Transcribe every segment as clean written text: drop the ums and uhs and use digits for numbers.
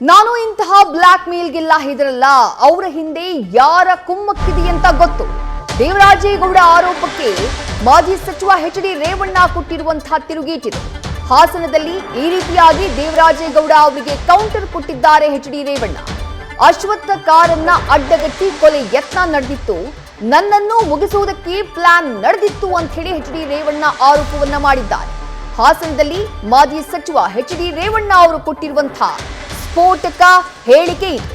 ನಾನು ಇಂತಹ ಬ್ಲಾಕ್ ಮೇಲ್ಗೆಲ್ಲ ಹೆದರಲ್ಲ, ಅವರ ಹಿಂದೆ ಯಾರ ಕುಮ್ಮಕ್ಕಿದೆ ಅಂತ ಗೊತ್ತು. ದೇವರಾಜೇಗೌಡ ಆರೋಪಕ್ಕೆ ಮಾಜಿ ಸಚಿವ ಎಚ್.ಡಿ. ರೇವಣ್ಣ ಕೊಟ್ಟಿರುವಂತಹ ತಿರುಗೇಟಿದೆ. ಹಾಸನದಲ್ಲಿ ಈ ರೀತಿಯಾಗಿ ದೇವರಾಜೇಗೌಡ ಅವರಿಗೆ ಕೌಂಟರ್ ಕೊಟ್ಟಿದ್ದಾರೆ ಎಚ್.ಡಿ. ರೇವಣ್ಣ. ಅಶ್ವತ್ಥ ಕಾರನ್ನ ಅಡ್ಡಗಟ್ಟಿ ಕೊಲೆ ಯತ್ನ ನಡೆದಿತ್ತು, ನನ್ನನ್ನು ಮುಗಿಸುವುದಕ್ಕೆ ಪ್ಲಾನ್ ನಡೆದಿತ್ತು ಅಂತ ಹೇಳಿ ಎಚ್.ಡಿ. ರೇವಣ್ಣ ಆರೋಪವನ್ನ ಮಾಡಿದ್ದಾರೆ. ಹಾಸನದಲ್ಲಿ ಮಾಜಿ ಸಚಿವ ಎಚ್.ಡಿ. ರೇವಣ್ಣ ಅವರು ಕೊಟ್ಟಿರುವಂತಹ ಸ್ಫೋಟಕ ಹೇಳಿಕೆ ಇದು.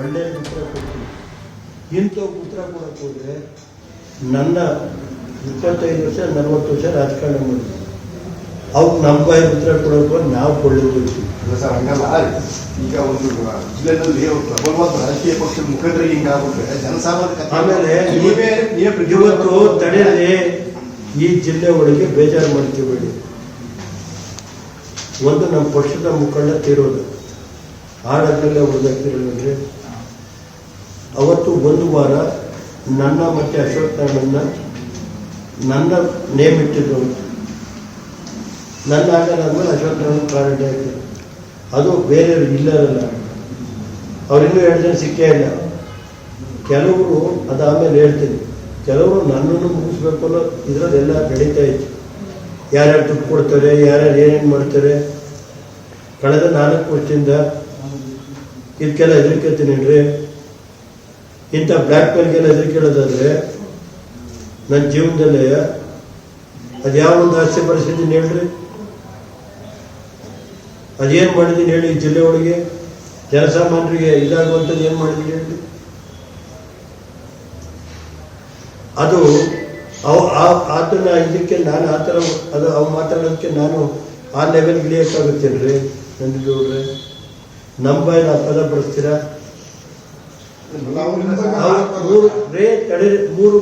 ಒಳ್ಳೆಯ ಉತ್ತರ ಕೊಡ್ತೀನಿ. ಇಂಥ ಉತ್ತರ ಕೊಡಕ್ಕೆ ಹೋದರೆ ನನ್ನ 25 ವರ್ಷ 40 ವರ್ಷ ರಾಜಕಾರಣ ಮಾಡಿದ್ವಿ. ಅವ್ರು ನಮ್ಮ ಬಾಯಿ ಉತ್ತರ ಕೊಡೋಕೆ ಹೋಗಿ ನಾವು ಕೊಳ್ಳೋದು ಸರ್ ಹಂಗಲ್ಲ. ಈಗ ಒಂದು ಜಿಲ್ಲೆಯಲ್ಲಿ ಪ್ರಬಲವಾದ ರಾಜಕೀಯ ಪಕ್ಷದ ಮುಖಂಡರಿಗೆ ಹಿಂಗಾಗ್ಬಿಟ್ರೆ ಜನಸಾಮಾನ್ಯ ಆಮೇಲೆ ಇವತ್ತು ತಡೆಯದೆ ಈ ಜಿಲ್ಲೆ ಒಳಗೆ ಬೇಜಾರು ಮಾಡ್ಕೋಬೇಡಿ. ಒಂದು ನಮ್ಮ ಪಕ್ಷದ ಮುಖಂಡ ತೀರೋದು ಹಾಡಾದ್ಮೇಲೆ ಹೊಡೆದಾಗ್ತಿರಲ್ವೇ. ಅವತ್ತು ಒಂದು ವಾರ ನನ್ನ ಮತ್ತು ಅಶೋಕ್ ನಾರಾಯಣನ್ನ ನನ್ನ ನೇಮ್ ಇಟ್ಟಿದ್ರು. ನನ್ನ ಆಗಾದ್ಮೇಲೆ ಅಶೋಕ್ ನಾರಾಯಣ ಪ್ರಾರಂಭ ಆಯಿತು. ಅದು ಬೇರೆಯವ್ರು ಇಲ್ಲರಲ್ಲ, ಅವರಿನ್ನೂ 2 ಜನ ಸಿಕ್ಕೇ ಇಲ್ಲ. ಕೆಲವರು ಅದಾದಮೇಲೆ ಹೇಳ್ತೀನಿ, ಕೆಲವರು ನನ್ನನ್ನು ಮುಗಿಸ್ಬೇಕು ಅನ್ನೋ ಇದರಲ್ಲೆಲ್ಲ ನಡೀತಾ ಇತ್ತು. ಯಾರ್ಯಾರು ದುಡ್ಡು ಕೊಡ್ತಾರೆ, ಯಾರ್ಯಾರು ಏನೇನು ಮಾಡ್ತಾರೆ. ಕಳೆದ 4 ವರ್ಷದಿಂದ ಇದಕ್ಕೆಲ್ಲ ಹೆದರಿಕೆತೀನಿ ರೀ. ಇಂಥ ಬ್ಲ್ಯಾಕ್ ಮೇಲ್ಗೆಲ್ಲ ಹೆದರಿಕೆಳೋದಾದ್ರೆ ನನ್ನ ಜೀವನದಲ್ಲೇ ಅದು ಯಾವ ಒಂದು ಆಸೆ ಪರಿಸ್ಥಿತಿನ ಹೇಳ್ರಿ, ಅದೇನು ಮಾಡಿದ್ದೀನಿ ಹೇಳಿ. ಈ ಜಿಲ್ಲೆ ಒಳಗೆ ಜನಸಾಮಾನ್ಯರಿಗೆ ಇದಾಗುವಂಥದ್ದು ಏನು ಮಾಡಿದ್ದೀನಿ ಹೇಳಿ. ಅದು ಅದನ್ನ ಇದಕ್ಕೆ ನಾನು ಆ ಥರ ಅದು ಅವು ಮಾತಾಡೋದಕ್ಕೆ ನಾನು ಆ ಲೆವೆಲ್ಗೆ ಇಳಿಯೋಕ್ಕಾಗುತ್ತೇನೆ ರೀ. ನಂದಿಗೌಡ್ರೆ, ನಮ್ಮ ಬಾಯಿನ ಆ ಪದ ಬಳಸ್ತೀರಾ? 3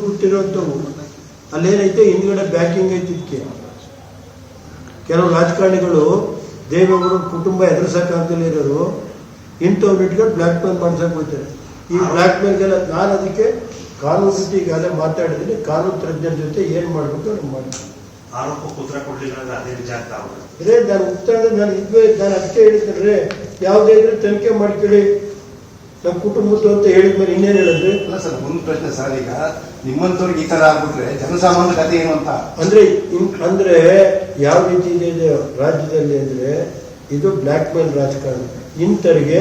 ಬಿಟ್ಟಿರೋಂಥವು ಅಲ್ಲೇನೈತೆ, ಹಿಂದ್ಗಡೆ ಬ್ಯಾಕಿಂಗ್ ಐತಿ. ಇದಕ್ಕೆ ಕೆಲವು ರಾಜಕಾರಣಿಗಳು ದೇವೇಗೌಡ ಕುಟುಂಬ ಎದುರಿಸೋಕ್ಕಾಗ್ದಲೇ ಇರೋರು ಇಂಥವ್ರು ಇಟ್ಕೊಂಡು ಬ್ಲ್ಯಾಕ್ ಮೇಲ್ ಮಾಡ್ಸಕ್ಕೆ ಹೋಗ್ತಾರೆ. ಈ ಬ್ಲ್ಯಾಕ್ ಮೇಲ್ಗೆಲ್ಲ ನಾನು ಅದಕ್ಕೆ ಕಾನೂನು ರೀತಿ ಈಗಾಗಲೇ ಮಾತಾಡಿದ್ದೀನಿ. ಕಾನೂನು ತಜ್ಞರ ಜೊತೆ ಏನು ಮಾಡಬೇಕು ಅದು ಮಾಡ್ತೀನಿ. ಆರೋಪಕ್ಕೆ ಉತ್ತರ ಕೊಡಲಿಲ್ಲ ಅಂದ್ರೆ ಅದೇ ನಿಜ ಆಗ್ತಾ ರೇ ನಾನು ಉತ್ತರ ನಾನು ಅದಕ್ಕೆ ಹೇಳಿದ್ರೆ ಯಾವುದೇ ಇದ್ರೆ ತನಿಖೆ ಮಾಡ್ಕೊಳ್ಳಿ ನಮ್ಮ ಕುಟುಂಬದ್ದು ಅಂತ ಹೇಳಿದ್ಮೇಲೆ ಇನ್ನೇನು ಹೇಳಿದ್ರಿ? ಅಲ್ಲ ಸರ್, ಒಂದು ಪ್ರಶ್ನೆ ಸರ್, ಈಗ ನಿಮ್ಮಂತವ್ರಿಗೆ ಈ ತರ ಆಗ್ಬಿಟ್ರೆ ಜನಸಾಮಾನ್ಯ ಕಥೆ ಏನು ಅಂತ ಅಂದ್ರೆ ಯಾವ ರೀತಿ ಇದೆ ರಾಜ್ಯದಲ್ಲಿ ಅಂದ್ರೆ ಇದು ಬ್ಲ್ಯಾಕ್ ಮೇಲ್ ರಾಜಕಾರಣ. ಇಂಥವ್ರಿಗೆ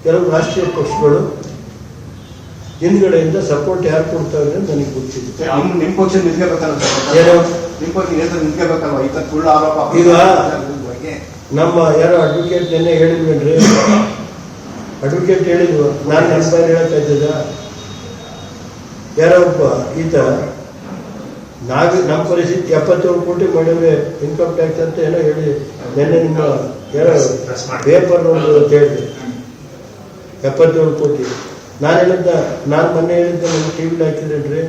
ಕೆಲವು ರಾಷ್ಟ್ರೀಯ ಪಕ್ಷಗಳು ಹಿಂದ್ಗಡೆಯಿಂದ ಸಪೋರ್ಟ್ ಯಾರು ಕೊಡ್ತಾರೆ ಅಂತ ನನಗೆ ಗೊತ್ತಿದೆ. ನಿಮ್ಮ ಪಕ್ಷ ನಿಂತ್ಕೋಬೇಕಲ್ಲ ಸರ್, ಏನೋ ನಿಮ್ಮ ಪಕ್ಷ ನಿಂತ್ಕೋಬೇಕಲ್ವ ಈ ತರ ಸುಳ್ಳು ಆರೋಪ? ಈಗ ನಮ್ಮ ಯಾರೋ ಅಡ್ವೊಕೇಟ್ ನೆನ್ನೆ ಹೇಳಿದ್ವೇನ್ರಿ, ಅಡ್ವೊಕೇಟ್ ಹೇಳಿದ್ವು, ನಾನು ನನ್ನ ಬಾಯಲ್ಲಿ ಹೇಳ್ತಾ ಇದ್ದ ಯಾರೋ ಒಬ್ಬ ಈತ ನಮ್ಮ ಪರಿಸ್ಥಿತಿ 77 ಕೋಟಿ ಮಾಡಿದ್ರೆ ಇನ್ಕಮ್ ಟ್ಯಾಕ್ಸ್ ಅಂತ ಏನೋ ಹೇಳಿ ನೆನ್ನೆ ನಿಮ್ಮ ಯಾರೋ ಪೇಪರ್ ನೋಡಿದ್ರು ಅಂತ ಹೇಳಿದೆ. 77 ಕೋಟಿ ನಾನು ಮೊನ್ನೆ ಹೇಳಿದ್ದೆ, ನಮ್ಮ ಟಿವಿಲಿ ಹಾಕಿದ್ರೇನ್ರಿ,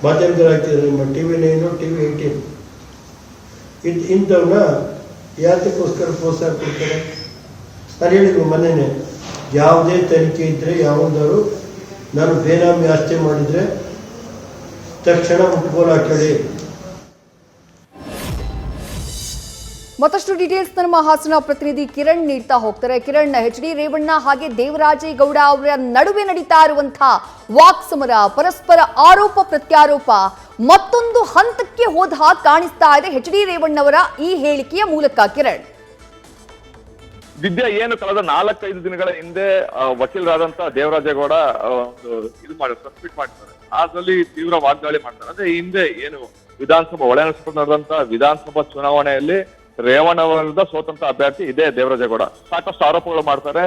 ಮಾಧ್ಯಮದಲ್ಲಿ ಹಾಕಿದ್ರೆ ನಿಮ್ಮ ಟಿವಿ 9 ಟಿವಿ 18 ಇಂಥವನ್ನ ಯಾತಕ್ಕೋಸ್ಕರ ಪ್ರೋತ್ಸಾಹ ಕೊಡ್ತಾರೆ? ನಾನು ಹೇಳಿದ್ವಿ ಮೊನ್ನೆನೆ, ಯಾವುದೇ ತನಿಖೆ ಇದ್ರೆ ಯಾವುದಾದ್ರು ನಾನು ಬೇನಾಮಿ ಆಸ್ತಿ ಮಾಡಿದ್ರೆ ತಕ್ಷಣ ಮುಟ್ಗೋಲು ಹಾಕಿ. ಮತ್ತಷ್ಟು ಡೀಟೇಲ್ಸ್ ನಮ್ಮ ಹಾಸನ ಪ್ರತಿನಿಧಿ ಕಿರಣ್ ನೀಡ್ತಾ ಹೋಗ್ತಾರೆ. ಕಿರಣ್, ಎಚ್.ಡಿ. ರೇವಣ್ಣ ಹಾಗೆ ದೇವರಾಜೇಗೌಡ ಅವರ ನಡುವೆ ನಡೀತಾ ಇರುವಂತಹ ವಾಕ್ಸಮರ, ಪರಸ್ಪರ ಆರೋಪ ಪ್ರತ್ಯಾರೋಪ ಮತ್ತೊಂದು ಹಂತಕ್ಕೆ ಹೋದ ಹಾಗೆ ಕಾಣಿಸ್ತಾ ಇದೆ ಎಚ್.ಡಿ. ರೇವಣ್ಣವರ ಈ ಹೇಳಿಕೆಯ ಮೂಲಕ. ಕಿರಣ್, ವಿದ್ಯಾ, ಏನು ಕಳೆದ 4-5 ದಿನಗಳ ಹಿಂದೆ ವಕೀಲರಾದಂತ ದೇವರಾಜೇಗೌಡ ಇದು ಮಾಡಿ ಪ್ರೆಸ್ ಮೀಟ್ ಮಾಡ್ತಾರೆ. ಅದರಲ್ಲಿ ತೀವ್ರ ವಾಗ್ದಾಳಿ ಮಾಡ್ತಾರೆ. ಅಂದ್ರೆ ಹಿಂದೆ ಏನು ವಿಧಾನಸಭಾ ಒಳಾಂಗಣ ನಡೆದಂತ ವಿಧಾನಸಭಾ ಚುನಾವಣೆಯಲ್ಲಿ ರೇವಣ್ಣ ಅವರದ ಸ್ವತಂತ್ರ ಅಭ್ಯರ್ಥಿ ಇದೇ ದೇವರಾಜೇಗೌಡ. ಸಾಕಷ್ಟು ಆರೋಪಗಳು ಮಾಡ್ತಾರೆ.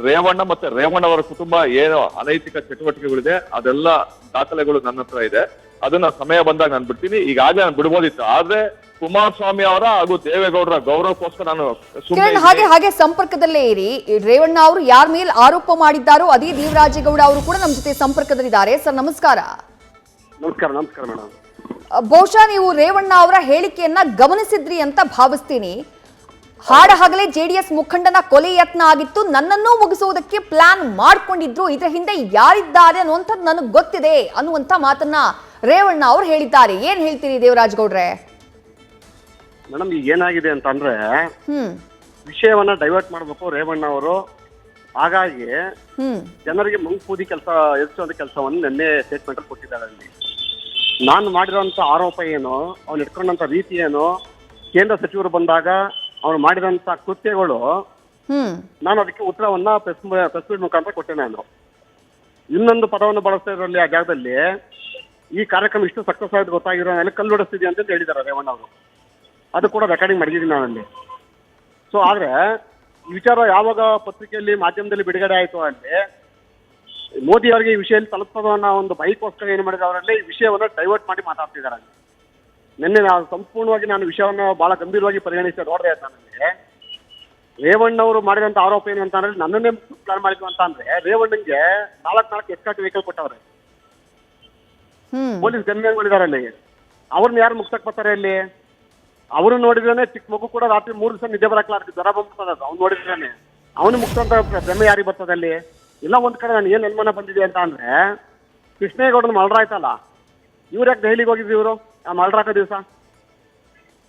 ರೇವಣ್ಣ ಮತ್ತೆ ರೇವಣ್ಣ ಅವರ ಕುಟುಂಬ ಏನು ಅನೈತಿಕ ಚಟುವಟಿಕೆಗಳಿದೆ ಅದೆಲ್ಲ ದಾಖಲೆಗಳು ನನ್ನ ಹತ್ರ ಇದೆ. ಅದನ್ನ ಸಮಯ ಬಂದಾಗ ನಾನು ಬಿಡ್ತೀನಿ. ಈಗಾಗಲೇ ನಾನು ಬಿಡ್ಬೋದಿತ್ತು, ಆದ್ರೆ ಕುಮಾರಸ್ವಾಮಿ ಅವರ ಹಾಗೂ ದೇವೇಗೌಡರ ಗೌರವಕ್ಕೋಸ್ಕರ ನಾನು ಕಿರಣ್ ಹಾಗೆ ಸಂಪರ್ಕದಲ್ಲೇ ಇರಿ. ರೇವಣ್ಣ ಅವರು ಯಾರ ಮೇಲೆ ಆರೋಪ ಮಾಡಿದ್ದಾರೋ ಅದೇ ದೇವರಾಜೇಗೌಡ ಅವರು ಕೂಡ ನಮ್ಮ ಜೊತೆ ಸಂಪರ್ಕದಲ್ಲಿದ್ದಾರೆ. ಸರ್ ನಮಸ್ಕಾರ. ನಮಸ್ಕಾರ ಮೇಡಮ್. ಬಹುಶಃ ನೀವು ರೇವಣ್ಣ ಅವರ ಹೇಳಿಕೆಯನ್ನ ಗಮನಿಸಿದ್ರಿ ಅಂತ ಭಾವಿಸ್ತೀನಿ. ಹಾಡಹಗಲೇ ಜೆಡಿಎಸ್ ಮುಖಂಡನ ಕೊಲೆ ಯತ್ನ ಆಗಿತ್ತು, ನನ್ನನ್ನೂ ಮುಗಿಸುವುದಕ್ಕೆ ಪ್ಲಾನ್ ಮಾಡ್ಕೊಂಡಿದ್ರು, ಇದರ ಹಿಂದೆ ಯಾರಿದ್ದಾರೆ ಅನ್ನುವಂಥದ್ದು ನನಗೆ ಗೊತ್ತಿದೆ ಅನ್ನುವಂಥ ಮಾತನ್ನ ರೇವಣ್ಣ ಅವರು ಹೇಳಿದ್ದಾರೆ. ಏನ್ ಹೇಳ್ತೀರಿ ದೇವರಾಜಗೌಡ್ರೆ? ಮೇಡಮ್ ಈಗ ಏನಾಗಿದೆ ಅಂತ ಅಂದ್ರೆ ವಿಷಯವನ್ನ ಡೈವರ್ಟ್ ಮಾಡ್ಬೇಕು ರೇವಣ್ಣ ಅವರು. ಹಾಗಾಗಿ ಜನರಿಗೆ ಮಂಗೂದಿ ಕೆಲಸ ಎದುರಿಸುವಂತ ಕೆಲಸವನ್ನು ನಿನ್ನೆ ಸ್ಟೇಟ್ಮೆಂಟ್ ಅಲ್ಲಿ ಕೊಟ್ಟಿದ್ದಾರೆ. ಅಲ್ಲಿ ನಾನು ಮಾಡಿರೋಂಥ ಆರೋಪ ಏನು, ಅವ್ನು ಇಟ್ಕೊಂಡಂತ ರೀತಿ ಏನು, ಕೇಂದ್ರ ಸಚಿವರು ಬಂದಾಗ ಅವ್ನು ಮಾಡಿದಂತ ಕೃತ್ಯಗಳು, ನಾನು ಅದಕ್ಕೆ ಉತ್ತರವನ್ನ ಪ್ರೆಸ್ ಮೀಟ್ ಮುಖಾಂತರ ಕೊಟ್ಟೆ. ನಾನು ಇನ್ನೊಂದು ಪದವನ್ನು ಬಳಸ್ತಾ ಇರೋಲ್ಲಿ ಆ ಜಾಗದಲ್ಲಿ ಈ ಕಾರ್ಯಕ್ರಮ ಇಷ್ಟು ಸಕ್ಸಸ್ ಆಗಿ ಗೊತ್ತಾಗಿರೋ ಮೇಲೆ ಕಲ್ಲು ಹೊಡಿಸ್ತಿದ್ವಿ ಅಂತ ಹೇಳಿದ್ದಾರೆ ರೇವಣ್ಣ ಅವರು. ಅದು ಕೂಡ ರೆಕಾರ್ಡಿಂಗ್ ಮಾಡಿದ್ದೀನಿ ನಾನಲ್ಲಿ. ಸೊ ಆದ್ರೆ ಈ ವಿಚಾರ ಯಾವಾಗ ಪತ್ರಿಕೆಯಲ್ಲಿ ಮಾಧ್ಯಮದಲ್ಲಿ ಬಿಡುಗಡೆ ಆಯಿತು ಅಲ್ಲಿ ಮೋದಿ ಅವರಿಗೆ ಈ ವಿಷಯದಲ್ಲಿ ತಲುಪೋದು ಅನ್ನೋ ಒಂದು ಬೈಕೋಸ್ಕರ ಏನು ಮಾಡಿದ್ರೆ ಅವರಲ್ಲಿ ಈ ವಿಷಯವನ್ನು ಡೈವರ್ಟ್ ಮಾಡಿ ಮಾತಾಡ್ತಿದ್ದಾರೆ. ನಿನ್ನೆ ನಾವು ಸಂಪೂರ್ಣವಾಗಿ ನಾನು ವಿಷಯವನ್ನು ಬಹಳ ಗಂಭೀರವಾಗಿ ಪರಿಗಣಿಸಿ ನೋಡಿದೆ. ನನಗೆ ರೇವಣ್ಣ ಅವರು ಮಾಡಿದಂತ ಆರೋಪ ಏನು ಅಂತ ಅಂದ್ರೆ ನನ್ನನ್ನೇ ಪ್ಲಾನ್ ಮಾಡಿದ್ವು ಅಂತ ಅಂದ್ರೆ ರೇವಣ್ಣಂಗೆ 4 ಎಸ್ಕಾಟ್ ವೆಹಿಕಲ್ ಕೊಟ್ಟವ್ರೆ, ಪೊಲೀಸ್ ಗನ್ಮ್ಯಾನ್ಗಳಿದ್ದಾರೆ ಅಲ್ಲಿ. ಅವ್ರನ್ನ ಯಾರು ಮುಗ್ಸಕ್ ಬರ್ತಾರೆ ಅಲ್ಲಿ? ಅವರು ನೋಡಿದ್ರೆ ಚಿಕ್ಕ ಮಗು ಕೂಡ ರಾತ್ರಿ 3 ದಿವಸ ನಿದ್ದೆ ಬರಕ್ಲಾರ್ದು ಜ್ವರ ಬಂದ್ಬಿಡ್ತದ, ಅವ್ನು ನೋಡಿದ್ರೇನೆ ಅವನು ಮುಗ್ಸಂತ ಭ್ರಮೆ ಯಾರಿಗೆ ಬರ್ತದೆ ಅಲ್ಲಿ? ಇಲ್ಲ ಒಂದ್ ಕಡೆ ನಾನು ಏನ್ ಅನುಮಾನ ಬಂದಿದೆ ಅಂತ ಅಂದ್ರೆ ಕೃಷ್ಣೇಗೌಡನ ಮಲ್ರ ಆಯ್ತಲ್ಲ, ಇವ್ರು ಯಾಕೆ ದೆಹಲಿಗೆ ಹೋಗಿದ್ರು ಇವರು ಆ ಮಲ್ರಾಕ ದಿವಸ?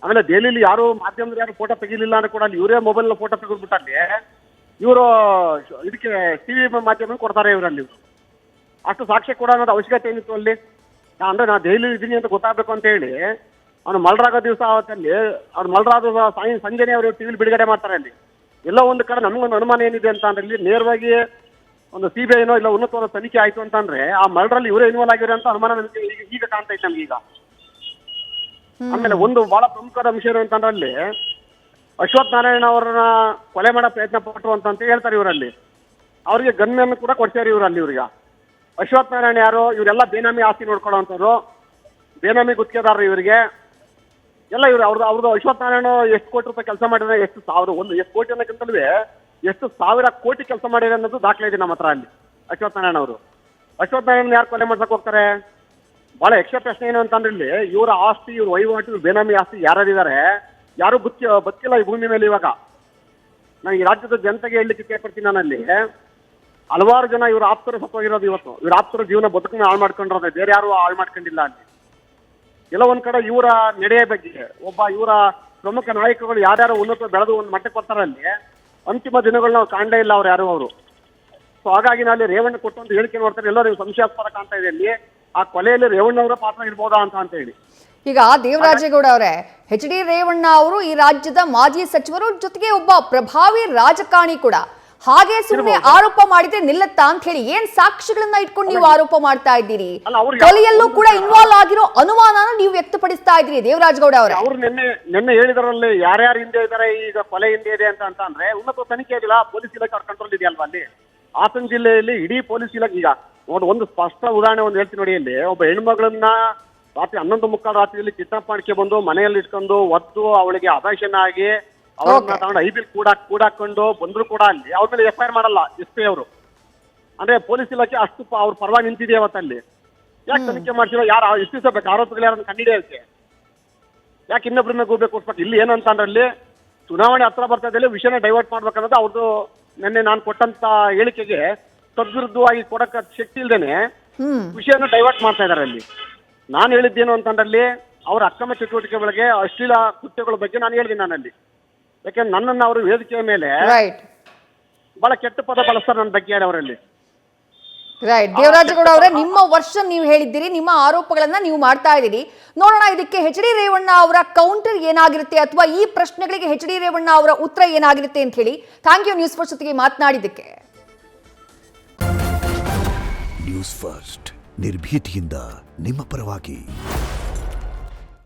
ಆಮೇಲೆ ದೆಹಲಿಲಿ ಯಾರು ಮಾಧ್ಯಮದಲ್ಲಿ ಯಾರು ಫೋಟೋ ತೆಗಿಲಿಲ್ಲ ಅಂದ್ರೆ ಕೂಡ ಅಲ್ಲಿ ಇವರೇ ಮೊಬೈಲ್ ಫೋಟೋ ತೆಗೆದ್ಬಿಟ್ಟಲ್ಲಿ ಇವರು ಇದಕ್ಕೆ ಟಿವಿ ಮಾಧ್ಯಮ ಕೊಡ್ತಾರೆ ಇವರಲ್ಲಿ. ಇವರು ಅಷ್ಟು ಸಾಕ್ಷ್ಯ ಕೂಡ ಅನ್ನೋದು ಅವಶ್ಯಕತೆ ಏನಿತ್ತು ಅಲ್ಲಿ? ಅಂದ್ರೆ ನಾ ದೆಹಲಿ ಇದ್ದೀನಿ ಅಂತ ಗೊತ್ತಾಗಬೇಕು ಅಂತ ಹೇಳಿ ಅವನು ಮಲ್ರಾಗ ದಿವಸ ಅವತ್ತಲ್ಲಿ ಅವ್ರು ಮಲ್ರಾದ ಸಂಜೆನೆ ಅವರು ಟಿವಿಲಿ ಬಿಡುಗಡೆ ಮಾಡ್ತಾರೆ. ಅಲ್ಲಿ ಎಲ್ಲ ಒಂದು ಕಡೆ ನಮಗೊಂದು ಅನುಮಾನ ಏನಿದೆ ಅಂತ ಅಂದ್ರೆ ಇಲ್ಲಿ ನೇರವಾಗಿ ಒಂದು CBI ಇಲ್ಲ ಉನ್ನತವಾದ ತನಿಖೆ ಆಯ್ತು ಅಂತಂದ್ರೆ ಆ ಮರ್ಡರಲ್ಲಿ ಇವರೇ ಇನ್ವಾಲ್ವ್ ಆಗಿರೋ ಅಂತ ಅನುಮಾನ ನಮಗೆ ಈಗ ಕಾಣ್ತಾ ಇತ್ತು ನಮ್ಗೆ ಈಗ. ಆಮೇಲೆ ಒಂದು ಬಹಳ ಪ್ರಮುಖವಾದ ಅಂಶ ಏನು ಅಂತಂದ್ರೆ ಅಲ್ಲಿ ಅಶ್ವಥ್ ನಾರಾಯಣ ಅವರನ್ನ ಕೊಲೆ ಮಾಡೋ ಪ್ರಯತ್ನ ಪಟ್ಟರು ಅಂತ ಹೇಳ್ತಾರೆ ಇವರಲ್ಲಿ. ಅವರಿಗೆ ಗನ್ಮೆನ್ ಕೂಡ ಕೊಡ್ತಾರೆ ಇವರಲ್ಲಿ. ಇವ್ರಿಗೆ ಅಶ್ವಥ್ ನಾರಾಯಣ ಯಾರು? ಇವರೆಲ್ಲ ಬೇನಾಮಿ ಆಸ್ತಿ ನೋಡ್ಕೊಳ್ಳೋವಂಥವ್ರು, ಬೇನಾಮಿ ಗುತ್ತಿಗೆದಾರರು ಇವರಿಗೆ ಎಲ್ಲ. ಇವ್ರು ಅವ್ರದ್ದು ಅಶ್ವಥ್ ನಾರಾಯಣ ಎಷ್ಟು ಕೋಟಿ ರೂಪಾಯಿ ಕೆಲಸ ಮಾಡಿದ್ರೆ, ಎಷ್ಟು ಕೋಟಿ ಅನ್ನೋಕ್ಕಿಂತಲೂ ಎಷ್ಟು ಸಾವಿರ ಕೋಟಿ ಕೆಲಸ ಮಾಡಿದೆ ಅನ್ನೋದು ದಾಖಲೆ ಇದೆ ನಮ್ಮ ಹತ್ರ ಅಲ್ಲಿ. ಅಶ್ವಥ್ ನಾರಾಯಣ ಅವರು ಯಾರು ಕೊಲೆ ಮಾಡ್ಸಕ್ ಹೋಗ್ತಾರೆ? ಬಹಳ ಯಕ್ಷ ಪ್ರಶ್ನೆ ಏನು ಅಂತಂದ್ರೆ ಇಲ್ಲಿ ಇವರ ಆಸ್ತಿ, ಇವ್ರ ವಹಿವಾಟು, ಇವ್ರ ಬೇನಾಮಿ ಆಸ್ತಿ ಯಾರಿದ್ದಾರೆ? ಯಾರು ಬದುಕಿಲ್ಲ ಈ ಭೂಮಿ ಮೇಲೆ. ಇವಾಗ ನಾನು ಈ ರಾಜ್ಯದ ಜನತೆಗೆ ಹೇಳಲಿಕ್ಕೆ ಕೇಳ್ಪಡ್ತೀನಿ, ನಾನಲ್ಲಿ ಹಲವಾರು ಜನ ಇವ್ರ ಆಪ್ತರು ಸತ್ತೋಗಿರೋದು. ಇವತ್ತು ಇವ್ರ ಆಪ್ತರ ಜೀವನ ಬದುಕನ್ನ ಹಾಳು ಮಾಡ್ಕೊಂಡಿರೋದು, ಬೇರೆ ಯಾರು ಹಾಳು ಮಾಡ್ಕೊಂಡಿಲ್ಲ ಅಲ್ಲಿ. ಎಲ್ಲ ಒಂದ್ ಕಡೆ ಇವರ ನಡೆಯ ಬಗ್ಗೆ ಇವರ ಪ್ರಮುಖ ನಾಯಕರುಗಳು ಯಾರ್ಯಾರು ಉನ್ನತ ಬೆಳೆದು ಒಂದು ಮಟ್ಟಕ್ಕೆ ಬರ್ತಾರೆ ಅಲ್ಲಿ ಅಂತಿಮ ದಿನಗಳು ನಾವು ಕಾಣಲೇ ಇಲ್ಲ ಅವ್ರು ಯಾರು ಅವರು. ಸೊ ಹಾಗಾಗಿ ನಾಳೆ ರೇವಣ್ಣ ಕೊಟ್ಟಂತ ಹೇಳಿಕೆ ನೋಡ್ತಾರೆ, ಎಲ್ಲರೂ ಸಂಶಯಾಸ್ಪದ ಕಾಣ್ತಾ ಇದೆ ಅಲ್ಲಿ. ಆ ಕೊಲೆಯಲ್ಲಿ ರೇವಣ್ಣ ಅವರ ಪಾತ್ರ ಇರ್ಬೋದಾ ಅಂತ ಹೇಳಿ. ಈಗ ದೇವರಾಜೇಗೌಡ ಅವರೇ, HD ರೇವಣ್ಣ ಅವರು ಈ ರಾಜ್ಯದ ಮಾಜಿ ಸಚಿವರು, ಜೊತೆಗೆ ಒಬ್ಬ ಪ್ರಭಾವಿ ರಾಜಕಾರಣಿ ಕೂಡ. ಹಾಗೆ ಸುಮ್ಮನೆ ಆರೋಪ ಮಾಡಿದ್ರೆ ನಿಲ್ಲತ್ತಾ ಅಂತ ಹೇಳಿ ಏನ್ ಸಾಕ್ಷಿಗಳನ್ನ ಇಟ್ಕೊಂಡು ನೀವು ಆರೋಪ ಮಾಡ್ತಾ ಇದ್ದೀರಿ? ಕೊಲೆಯಲ್ಲೂ ಕೂಡ ಇನ್ವಾಲ್ವ್ ಆಗಿರೋ ಅನುಮಾನನ ನೀವು ವ್ಯಕ್ತಪಡಿಸ್ತಾ ಇದ್ರಿ ದೇವರಾಜೇಗೌಡ ಅವರೇ. ಅವ್ರು ನಿನ್ನೆ ಹೇಳಿದ್ರಲ್ಲಿ ಯಾರ್ಯಾರು ಹಿಂದೆ ಇದ್ದಾರೆ, ಈಗ ಕೊಲೆ ಹಿಂದೆ ಇದೆ ಅಂತ ಅಂದ್ರೆ ಉನ್ನತ ತನಿಖೆ ಆಗಿಲ್ಲ, ಪೊಲೀಸ್ ಇಲಾಖೆ ಅವ್ರ ಕಂಟ್ರೋಲ್ ಇದೆಯಲ್ವಾ ಅಲ್ಲಿ. ಹಾಸನ ಜಿಲ್ಲೆಯಲ್ಲಿ ಇಡೀ ಪೊಲೀಸ್ ಇಲಾಖೆ ಈಗ ನೋಡಿ, ಒಂದು ಸ್ಪಷ್ಟ ಉದಾಹರಣೆ ಒಂದು ಹೇಳ್ತೀನಿ ನೋಡಿ. ಅಲ್ಲಿ ಒಬ್ಬ ಹೆಣ್ಮಗಳನ್ನ ರಾತ್ರಿ 11:15 ರಾತ್ರಿಯಲ್ಲಿ ಕಿಡ್ನಾಪ್ ಮಾಡ್ಕೆ ಬಂದು ಮನೆಯಲ್ಲಿ ಇಟ್ಕೊಂಡು ಒದ್ದು ಅವಳಿಗೆ ಅಭಾಷಣ ಆಗಿ ಅವ್ರನ್ನ ತಗೊಂಡು ಐಬಿಲ್ ಕೂಡಾಕೊಂಡು ಬಂದ್ರು ಕೂಡ ಅಲ್ಲಿ ಅವ್ರ ಮೇಲೆ FIR ಮಾಡಲ್ಲ SP ಅವರು. ಅಂದ್ರೆ ಪೊಲೀಸ್ ಇಲಾಖೆ ಅಷ್ಟು ಅವ್ರ ಪರವಾಗಿ ನಿಂತಿದೆ ಅವತ್ತಲ್ಲಿ. ಯಾಕೆ ತನಿಖೆ ಮಾಡ್ಸಿಲ್ಲ? ಯಾರು ಇಷ್ಟಿಸಬೇಕು ಆರೋಪಿಗಳು ಯಾರನ್ನ ಕಂಡಿಡಿಯೋಕೆ? ಯಾಕೆ ಇನ್ನೊಬ್ಬರ ಮೇಲೆ ಗೂಬೆ ಕೊಡ್ಸ್ಬೇಕು? ಇಲ್ಲಿ ಏನಂತ ಅಂದ್ರೆ ಅಲ್ಲಿ ಚುನಾವಣೆ ಹತ್ರ ಬರ್ತಾ ಇದ್ದಲ್ಲಿ ವಿಷಯನ ಡೈವರ್ಟ್ ಮಾಡ್ಬೇಕನ್ನೋದು ಅವ್ರದ್ದು. ನಿನ್ನೆ ನಾನು ಕೊಟ್ಟಂತ ಹೇಳಿಕೆಗೆ ತದ್ವಿರುದ್ಧವಾಗಿ ಕೊಡಕ್ಕೆ ಶಕ್ತಿ ಇಲ್ದೇನೆ ವಿಷಯನ ಡೈವರ್ಟ್ ಮಾಡ್ತಾ ಇದಾರೆ ಅಲ್ಲಿ. ನಾನು ಹೇಳಿದ್ದೇನು ಅಂತಂದ್ರಲ್ಲಿ ಅವ್ರ ಅಕ್ರಮ ಚಟುವಟಿಕೆಗಳಿಗೆ, ಅಶ್ಲೀಲ ಕೃತ್ಯಗಳ ಬಗ್ಗೆ ನಾನು ಹೇಳಿದ್ದೀನಿ ನಾನಲ್ಲಿ. ಯಾಕೆಂದ್ರೆ ನನ್ನನ್ನು ಅವರು ವೇದಿಕೆಯ ಮೇಲೆ ಬಹಳ ಕೆಟ್ಟ ಪದ ಬಳಸ್ತಾರೆ ನನ್ನ ಬಗ್ಗೆ ಅವರಲ್ಲಿ. ರೈಟ್. ದೇವರಾಜೇಗೌಡ ಅವರೇ, ನಿಮ್ಮ ವರ್ಷನ್ ನೀವು ಹೇಳಿದ್ದೀರಿ, ನಿಮ್ಮ ಆರೋಪಗಳನ್ನ ನೀವು ಮಾಡ್ತಾ ಇದ್ದೀರಿ. ನೋಡೋಣ ಇದಕ್ಕೆ HD ರೇವಣ್ಣ ಅವರ ಕೌಂಟರ್ ಏನಾಗಿರುತ್ತೆ, ಅಥವಾ ಈ ಪ್ರಶ್ನೆಗಳಿಗೆ HD ರೇವಣ್ಣ ಅವರ ಉತ್ತರ ಏನಾಗಿರುತ್ತೆ ಅಂತ ಹೇಳಿ. ಥ್ಯಾಂಕ್ ಯು ನ್ಯೂಸ್ ಫಸ್ಟ್ ಜೊತೆಗೆ ಮಾತನಾಡಿದ್ದಕ್ಕೆ. ನ್ಯೂಸ್ ಫಸ್ಟ್ ನಿರ್ಭೀತಿಯಿಂದ ನಿಮ್ಮ ಪರವಾಗಿ.